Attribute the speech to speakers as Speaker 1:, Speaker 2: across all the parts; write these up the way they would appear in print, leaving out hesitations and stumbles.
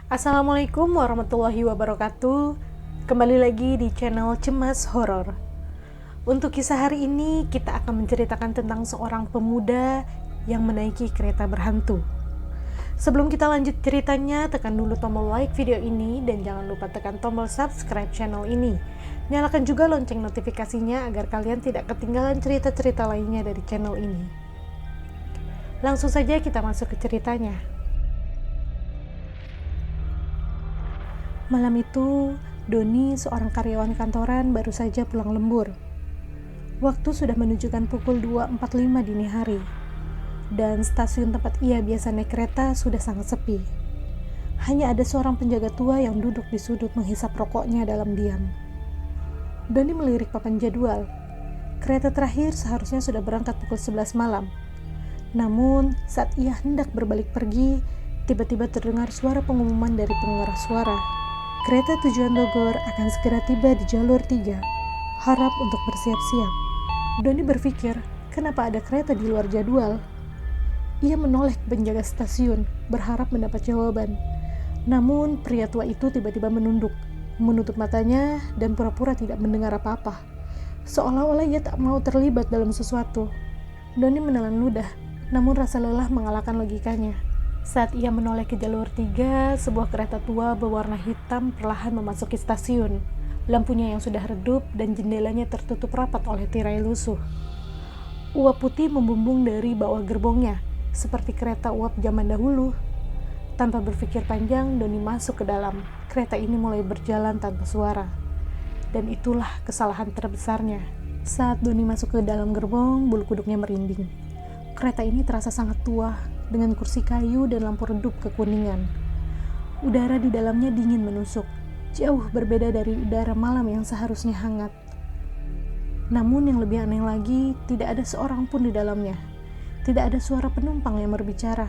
Speaker 1: Assalamualaikum warahmatullahi wabarakatuh. Kembali lagi di channel Cemas Horor. Untuk kisah hari ini kita akan menceritakan tentang seorang pemuda yang menaiki kereta berhantu. Sebelum kita lanjut ceritanya, tekan dulu tombol like video ini dan jangan lupa tekan tombol subscribe channel ini. Nyalakan juga lonceng notifikasinya agar kalian tidak ketinggalan cerita-cerita lainnya dari channel ini. Langsung saja kita masuk ke ceritanya. Malam itu, Doni, seorang karyawan kantoran, baru saja pulang lembur. Waktu sudah menunjukkan pukul 2.45 dini hari, dan stasiun tempat ia biasa naik kereta sudah sangat sepi. Hanya ada seorang penjaga tua yang duduk di sudut menghisap rokoknya dalam diam. Doni melirik papan jadwal. Kereta terakhir seharusnya sudah berangkat pukul 11 malam. Namun, saat ia hendak berbalik pergi, tiba-tiba terdengar suara pengumuman dari pengeras suara. Kereta tujuan Bogor akan segera tiba di jalur 3. Harap untuk bersiap-siap. Doni berpikir, kenapa ada kereta di luar jadwal? Ia menoleh ke penjaga stasiun, berharap mendapat jawaban. Namun, pria tua itu tiba-tiba menunduk, menutup matanya, dan pura-pura tidak mendengar apa-apa. Seolah-olah ia tak mau terlibat dalam sesuatu. Doni menelan ludah, namun rasa lelah mengalahkan logikanya. Saat ia menoleh ke jalur 3, sebuah kereta tua berwarna hitam perlahan memasuki stasiun. Lampunya yang sudah redup dan jendelanya tertutup rapat oleh tirai lusuh. Uap putih membumbung dari bawah gerbongnya, seperti kereta uap zaman dahulu. Tanpa berpikir panjang, Doni masuk ke dalam. Kereta ini mulai berjalan tanpa suara. Dan itulah kesalahan terbesarnya. Saat Doni masuk ke dalam gerbong, bulu kuduknya merinding. Kereta ini terasa sangat tua, dengan kursi kayu dan lampu redup kekuningan. Udara di dalamnya dingin menusuk, jauh berbeda dari udara malam yang seharusnya hangat. Namun yang lebih aneh lagi, tidak ada seorang pun di dalamnya. Tidak ada suara penumpang yang berbicara.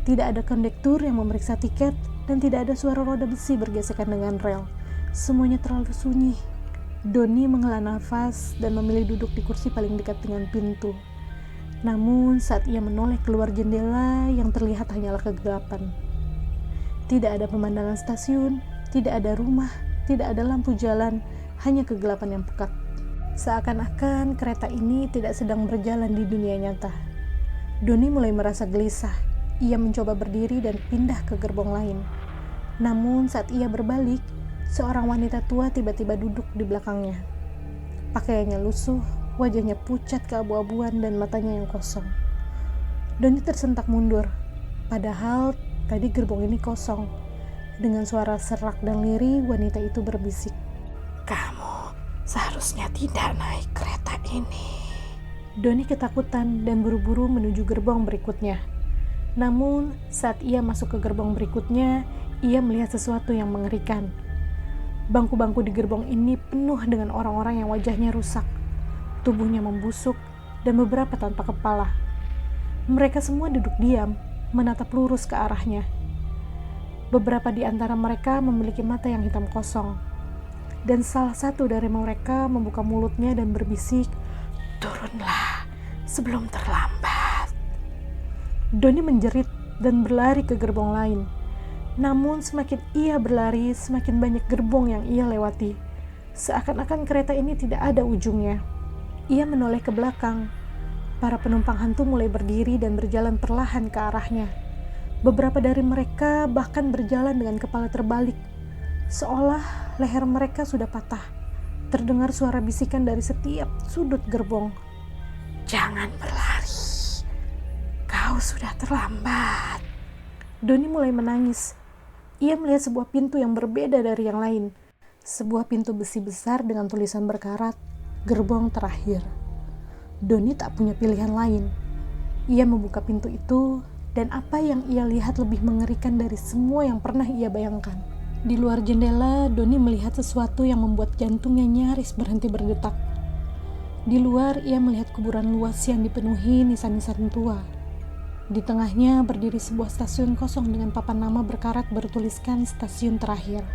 Speaker 1: Tidak ada kondektur yang memeriksa tiket, dan tidak ada suara roda besi bergesekan dengan rel. Semuanya terlalu sunyi. Doni menghela nafas dan memilih duduk di kursi paling dekat dengan pintu. Namun saat ia menoleh keluar jendela, yang terlihat hanyalah kegelapan. Tidak ada pemandangan stasiun, tidak ada rumah, tidak ada lampu jalan, hanya kegelapan yang pekat. Seakan-akan kereta ini tidak sedang berjalan di dunia nyata. Doni mulai merasa gelisah. Ia mencoba berdiri dan pindah ke gerbong lain. Namun saat ia berbalik, seorang wanita tua tiba-tiba duduk di belakangnya. Pakaiannya lusuh, wajahnya pucat keabu-abuan dan matanya yang kosong. Doni tersentak mundur, padahal tadi gerbong ini kosong. Dengan suara serak dan lirih, wanita itu berbisik, "Kamu seharusnya tidak naik kereta ini." Doni ketakutan dan buru-buru menuju gerbong berikutnya. Namun, saat ia masuk ke gerbong berikutnya, ia melihat sesuatu yang mengerikan. Bangku-bangku di gerbong ini penuh dengan orang-orang yang wajahnya rusak. Tubuhnya membusuk, dan beberapa tanpa kepala. Mereka semua duduk diam, menatap lurus ke arahnya. Beberapa di antara mereka memiliki mata yang hitam kosong. Dan salah satu dari mereka membuka mulutnya dan berbisik, "Turunlah sebelum terlambat." Doni menjerit dan berlari ke gerbong lain. Namun semakin ia berlari, semakin banyak gerbong yang ia lewati. Seakan-akan kereta ini tidak ada ujungnya. Ia menoleh ke belakang. Para penumpang hantu mulai berdiri dan berjalan perlahan ke arahnya. Beberapa dari mereka bahkan berjalan dengan kepala terbalik, seolah leher mereka sudah patah. Terdengar suara bisikan dari setiap sudut gerbong. "Jangan berlari, kau sudah terlambat." Doni mulai menangis. Ia melihat sebuah pintu yang berbeda dari yang lain. Sebuah pintu besi besar dengan tulisan berkarat, "Gerbong terakhir." Doni tak punya pilihan lain. Ia membuka pintu itu, dan apa yang ia lihat lebih mengerikan dari semua yang pernah ia bayangkan. Di luar jendela, Doni melihat sesuatu yang membuat jantungnya nyaris berhenti berdetak. Di luar, ia melihat kuburan luas yang dipenuhi nisan-nisan tua. Di tengahnya berdiri sebuah stasiun kosong dengan papan nama berkarat bertuliskan "Stasiun Terakhir."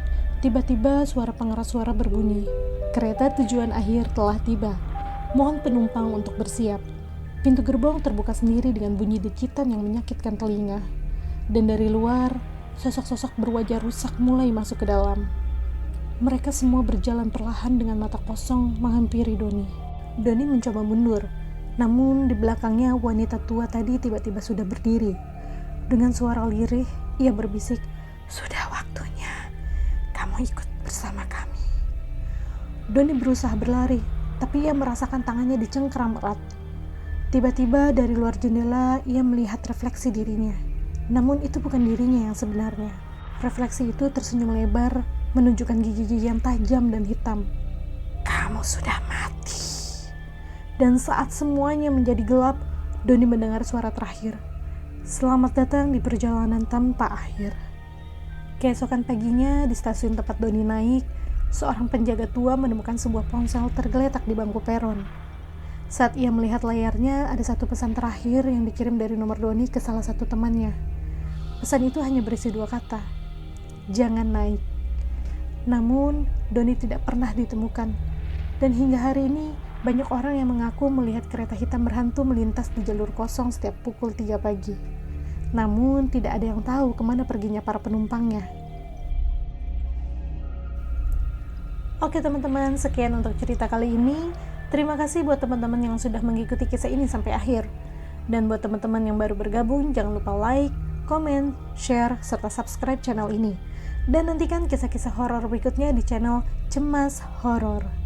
Speaker 1: Tiba-tiba suara pengeras suara berbunyi, "Kereta tujuan akhir telah tiba. Mohon penumpang untuk bersiap." Pintu gerbong terbuka sendiri dengan bunyi decitan yang menyakitkan telinga. Dan dari luar, sosok-sosok berwajah rusak mulai masuk ke dalam. Mereka semua berjalan perlahan dengan mata kosong menghampiri Doni. Doni mencoba mundur, namun di belakangnya wanita tua tadi tiba-tiba sudah berdiri. Dengan suara lirih, ia berbisik, "Sudah waktunya, kamu ikut bersama kami." Doni berusaha berlari, tapi ia merasakan tangannya dicengkeram erat. Tiba-tiba dari luar jendela, ia melihat refleksi dirinya. Namun itu bukan dirinya yang sebenarnya. Refleksi itu tersenyum lebar, menunjukkan gigi-gigi yang tajam dan hitam. "Kamu sudah mati." Dan saat semuanya menjadi gelap, Doni mendengar suara terakhir. "Selamat datang di perjalanan tanpa akhir." Keesokan paginya, di stasiun tempat Doni naik, seorang penjaga tua menemukan sebuah ponsel tergeletak di bangku peron. Saat ia melihat layarnya, ada satu pesan terakhir yang dikirim dari nomor Doni ke salah satu temannya. Pesan itu hanya berisi 2 kata, "Jangan naik." Namun, Doni tidak pernah ditemukan. Dan hingga hari ini, banyak orang yang mengaku melihat kereta hitam berhantu melintas di jalur kosong setiap pukul 3 pagi. Namun, tidak ada yang tahu kemana perginya para penumpangnya. Oke teman-teman, sekian untuk cerita kali ini. Terima kasih buat teman-teman yang sudah mengikuti kisah ini sampai akhir. Dan buat teman-teman yang baru bergabung, jangan lupa like, komen, share, serta subscribe channel ini. Dan nantikan kisah-kisah horor berikutnya di channel Cemas Horor.